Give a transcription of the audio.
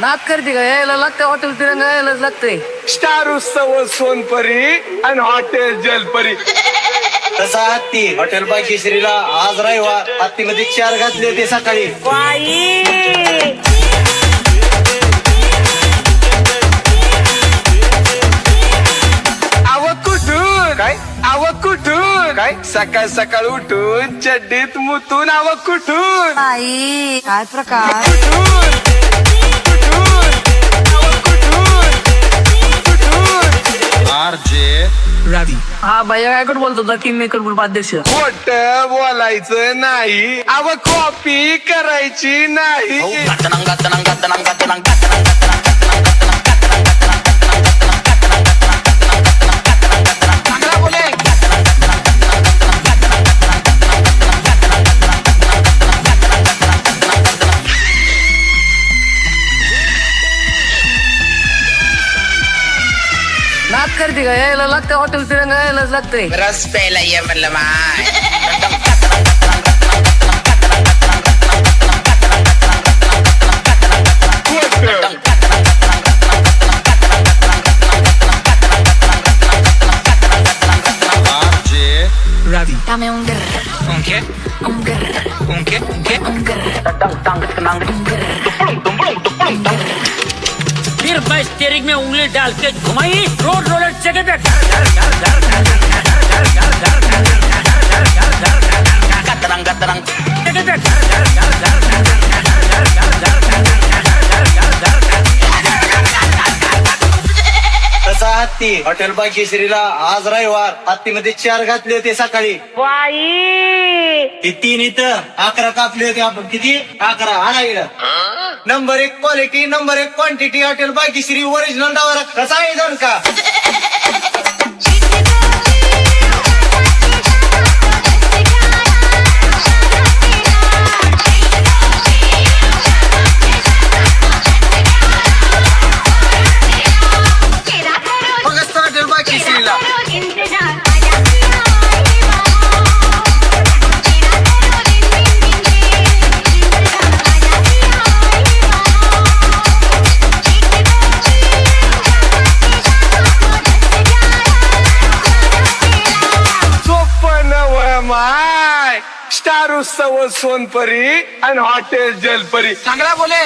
नाद करते का? यायला लागतं हॉटेल तिरंगा, यायलाच लागतंय. स्टार उत्सव सोनपरी आणि हॉटेल जलपरी. तसा हत्ती हॉटेल भाग्यश्रीला आज रविवार हत्तीमध्ये 4 घातले होते सकाळी. कुठून काय सकाळ सकाळ उठून चड्डीत मुतून कुठून आई काय प्रकार. रवी हा भैया काय करून बोलतो होता किंग मेकर ग्रुप अध्यक्ष. खोट बोलायचं नाही. कॉपी करायची नाही. नाद करते का? यायला लागतं हॉटेल तिरंगा, यायलाच लागतंय. रस प्यायला ये म्हणलं माय. रवी Dame un grr, un qué? un grr, un qué? un qué? un grr. फिर मैं स्टीयरिंग में उंगली डाल के घुमाई, रोड रोलर जगह पे घर घर घर घर घर घर घर घर घर घर घर घर घर घर गतरंग गतरंग जगह पे घर घर घर घर घर घर घर घर घर तसा हत्ती हॉटेल भाग्यश्रीला आज रविवार हत्तीमध्ये 4 घातले होते सकाळी. ती 3 इथं 11 कापले होते आपण. किती? 11. आणा इकडं. Number 1 quality, number 1 quantity hotel Bhagyashree original डावर. कसा आहे जाण का? फक्त हॉटेल भाग्यश्रीला माय स्टार उत्सव सोनपरी आणि हॉटेल जलपरी. चांगला बोले.